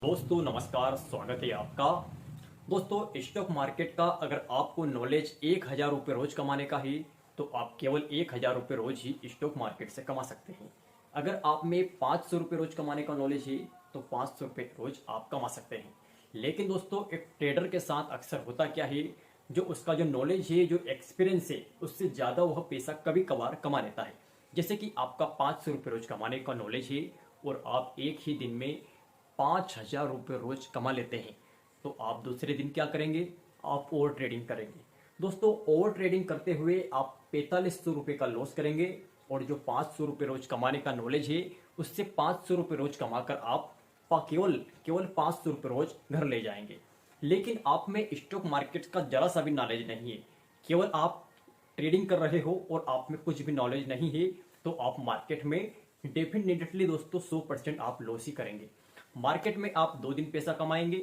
दोस्तों नमस्कार, स्वागत है आपका। दोस्तों स्टॉक मार्केट का अगर आपको नॉलेज 1,000 रुपये रोज कमाने का है तो आप केवल 1,000 रुपये रोज ही स्टॉक मार्केट से कमा सकते हैं। अगर आप में 500 रुपये रोज कमाने का नॉलेज है तो 500 रुपये रोज आप कमा सकते हैं। लेकिन दोस्तों एक ट्रेडर के साथ अक्सर होता क्या है, जो उसका जो नॉलेज है, जो एक्सपीरियंस है, उससे ज़्यादा वह पैसा कभी कभार कमा लेता है। जैसे कि आपका 500 रुपये रोज कमाने का नॉलेज है और आप एक ही दिन में 5,000 रुपये रोज कमा लेते हैं, तो आप दूसरे दिन क्या करेंगे? आप ओवर ट्रेडिंग करेंगे। दोस्तों ओवर ट्रेडिंग करते हुए आप 4,500 रुपये का लॉस करेंगे और जो 500 रुपये रोज कमाने का नॉलेज है उससे 500 रुपये रोज कमाकर आप केवल केवल 500 रुपये रोज घर ले जाएंगे। लेकिन आप में स्टॉक मार्केट का जरा सा भी नॉलेज नहीं है, केवल आप ट्रेडिंग कर रहे हो और आप में कुछ भी नॉलेज नहीं है, तो आप मार्केट में डेफिनेटली दोस्तों 100% आप लॉस ही करेंगे। मार्केट में आप 2 दिन पैसा कमाएंगे,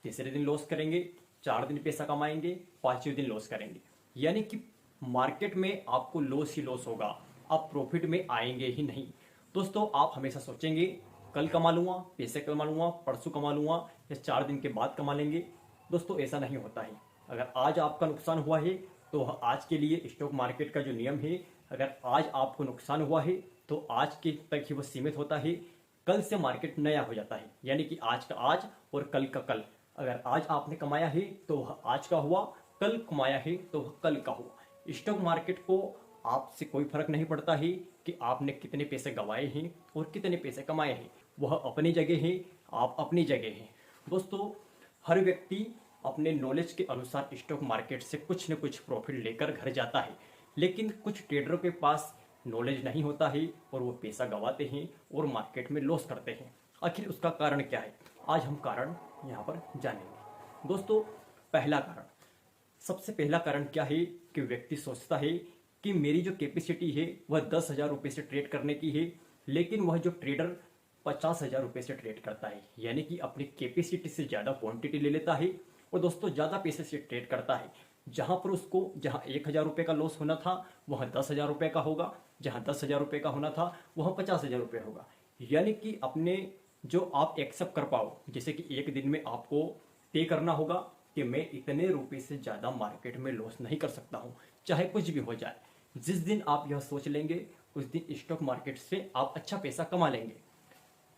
तीसरे दिन लॉस करेंगे, 4 दिन पैसा कमाएंगे, 5वें दिन लॉस करेंगे। यानी कि मार्केट में आपको लॉस ही लॉस होगा, आप प्रॉफिट में आएंगे ही नहीं। दोस्तों आप हमेशा सोचेंगे कल कमा लूंगा, पैसे कमा लूंगा, परसों कमा लूंगा या 4 दिन के बाद कमा लेंगे। दोस्तों ऐसा नहीं होता है। अगर आज आपका नुकसान हुआ है तो आज के लिए स्टॉक मार्केट का जो नियम है, अगर आज आपको नुकसान हुआ है तो आज के तक ही वो सीमित होता है। कल से मार्केट नया हो जाता है, यानी कि आज का आज और कल का कल। अगर आज आपने कमाया है तो वह आज का हुआ, कल कमाया है तो वह कल का हुआ। स्टॉक मार्केट को आपसे कोई फर्क नहीं पड़ता है कि आपने कितने पैसे गंवाए हैं और कितने पैसे कमाए हैं। वह अपनी जगह है, आप अपनी जगह हैं। दोस्तों हर व्यक्ति अपने नॉलेज के अनुसार स्टॉक मार्केट से कुछ न कुछ प्रॉफिट लेकर घर जाता है, लेकिन कुछ ट्रेडरों के पास नॉलेज नहीं होता है और वो पैसा गंवाते हैं और मार्केट में लॉस करते हैं। आखिर उसका कारण क्या है, आज हम कारण यहाँ पर जानेंगे। दोस्तों पहला कारण, सबसे पहला कारण क्या है कि व्यक्ति सोचता है कि मेरी जो कैपेसिटी है वह 10,000 रुपये से ट्रेड करने की है, लेकिन वह जो ट्रेडर 50,000 रुपये से ट्रेड करता है, यानी कि अपनी कैपेसिटी से ज़्यादा क्वांटिटी ले लेता है और दोस्तों ज़्यादा पैसे से ट्रेड करता है। जहां पर उसको जहां 1,000 रुपये का लॉस होना था वह 10,000 रुपये का होगा, जहां 10,000 रुपये का होना था वह 50,000 रुपये होगा। यानी कि अपने जो आप एक्सेप्ट कर पाओ, जैसे कि एक दिन में आपको तय करना होगा कि मैं इतने रुपये से ज़्यादा मार्केट में लॉस नहीं कर सकता हूँ, चाहे कुछ भी हो जाए। जिस दिन आप यह सोच लेंगे उस दिन स्टॉक मार्केट से आप अच्छा पैसा कमा लेंगे।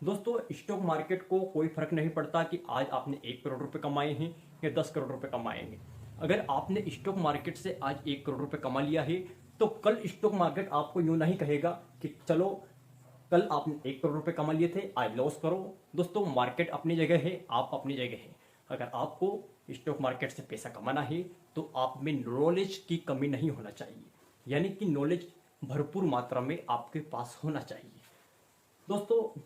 दोस्तों स्टॉक मार्केट को कोई फर्क नहीं पड़ता कि आज आपने 1 करोड़ रुपये कमाए हैं या 10 करोड़ रुपये कमाए हैं। अगर आपने स्टॉक मार्केट से आज 1 करोड़ रुपये कमा लिया है तो कल स्टॉक मार्केट आपको यूं नहीं कहेगा कि चलो कल आपने 1 करोड़ रुपये कमा लिए थे, आज लॉस करो। दोस्तों मार्केट अपनी जगह है, आप अपनी जगह है। अगर आपको स्टॉक मार्केट से पैसा कमाना है तो आप में नॉलेज की कमी नहीं होना चाहिए, यानी कि नॉलेज भरपूर मात्रा में आपके पास होना चाहिए। दोस्तों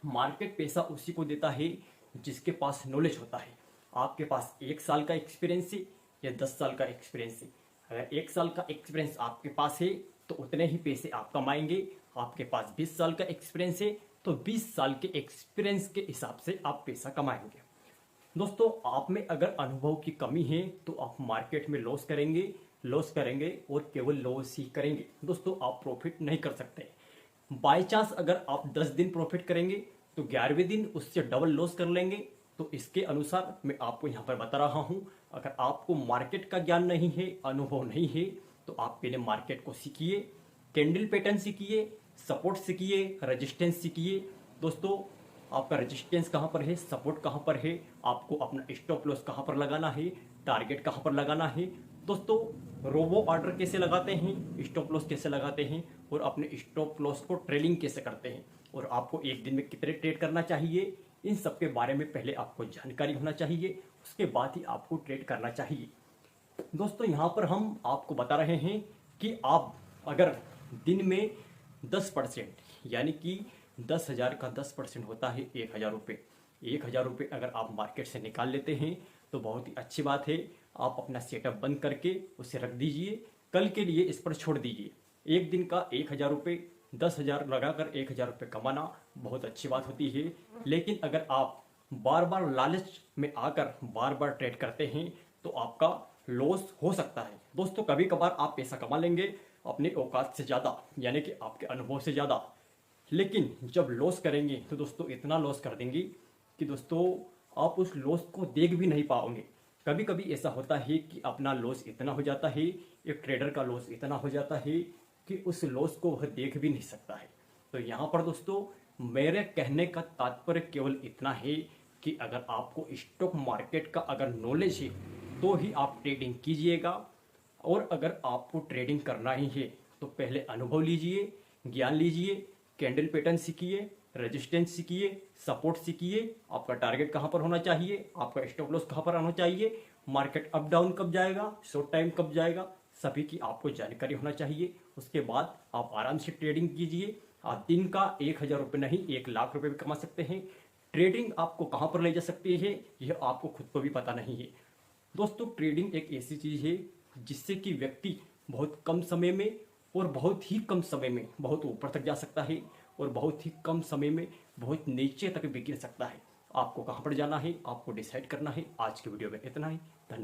मार्केट पैसा उसी को देता है जिसके पास नॉलेज होता है। आपके पास 1 साल का एक्सपीरियंस है या 10 साल का एक्सपीरियंस है। अगर 1 साल का एक्सपीरियंस आपके पास है तो उतने ही पैसे आप कमाएंगे। आपके पास 20 साल का एक्सपीरियंस है तो 20 साल के एक्सपीरियंस के हिसाब से आप पैसा कमाएंगे। दोस्तों आप में अगर अनुभव की कमी है तो आप मार्केट में लॉस करेंगे और केवल लॉस ही करेंगे। दोस्तों आप प्रॉफिट नहीं कर सकते। बाय चांस अगर आप 10 दिन प्रॉफिट करेंगे तो 11वें दिन उससे डबल लॉस कर लेंगे। तो इसके अनुसार मैं आपको यहाँ पर बता रहा हूँ, अगर आपको मार्केट का ज्ञान नहीं है, अनुभव नहीं है, तो आप पहले मार्केट को सीखिए, कैंडल पैटर्न सीखिए, सपोर्ट सीखिए, रेजिस्टेंस सीखिए। दोस्तों आपका रेजिस्टेंस कहाँ पर है, सपोर्ट कहाँ पर है, आपको अपना स्टॉप लॉस कहाँ पर लगाना है, टारगेट कहाँ पर लगाना है। दोस्तों रोबो ऑर्डर कैसे लगाते हैं, स्टॉप लॉस कैसे लगाते हैं और अपने स्टॉप लॉस को ट्रेलिंग कैसे करते हैं और आपको एक दिन में कितने ट्रेड करना चाहिए, इन सब के बारे में पहले आपको जानकारी होना चाहिए, उसके बाद ही आपको ट्रेड करना चाहिए। दोस्तों यहाँ पर हम आपको बता रहे हैं कि आप अगर दिन में 10%, यानी कि 10,000 का 10% होता है 1,000 रुपये। 1,000 रुपये अगर आप मार्केट से निकाल लेते हैं तो बहुत ही अच्छी बात है। आप अपना सेटअप बंद करके उसे रख दीजिए, कल के लिए इस पर छोड़ दीजिए। एक दिन का 1,000 रुपये, 10,000 लगाकर 1,000 रुपये कमाना बहुत अच्छी बात होती है। लेकिन अगर आप बार बार लालच में आकर बार बार ट्रेड करते हैं तो आपका लॉस हो सकता है। दोस्तों कभी कभार आप पैसा कमा लेंगे अपने औकात से ज़्यादा, यानी कि आपके अनुभव से ज़्यादा, लेकिन जब लॉस करेंगे तो दोस्तों इतना लॉस कर देंगे कि दोस्तों आप उस लॉस को देख भी नहीं पाओगे। कभी कभी ऐसा होता है कि अपना लॉस इतना हो जाता है, एक ट्रेडर का लॉस इतना हो जाता है कि उस लॉस को वह देख भी नहीं सकता है। तो यहाँ पर दोस्तों मेरे कहने का तात्पर्य केवल इतना है कि अगर आपको स्टॉक मार्केट का अगर नॉलेज है तो ही आप ट्रेडिंग कीजिएगा। और अगर आपको ट्रेडिंग करना ही है तो पहले अनुभव लीजिए, ज्ञान लीजिए, कैंडल पैटर्न सीखिए, रेजिस्टेंस सीखिए, सपोर्ट सीखिए, आपका टारगेट कहाँ पर होना चाहिए, आपका स्टॉप लॉस कहाँ पर आना चाहिए, मार्केट अप डाउन कब जाएगा, शॉर्ट टाइम कब जाएगा, सभी की आपको जानकारी होना चाहिए। उसके बाद आप आराम से ट्रेडिंग कीजिए। आप दिन का 1,000 रुपये नहीं 1,00,000 रुपये भी कमा सकते हैं। ट्रेडिंग आपको कहाँ पर ले जा सकती है यह आपको खुद को भी पता नहीं है। दोस्तों ट्रेडिंग एक ऐसी चीज़ है जिससे कि व्यक्ति बहुत कम समय में और बहुत ही कम समय में बहुत ऊपर तक जा सकता है और बहुत ही कम समय में बहुत नीचे तक भी गिर सकता है। आपको कहाँ पर जाना है आपको डिसाइड करना है। आज की वीडियो में इतना ही। धन्यवाद।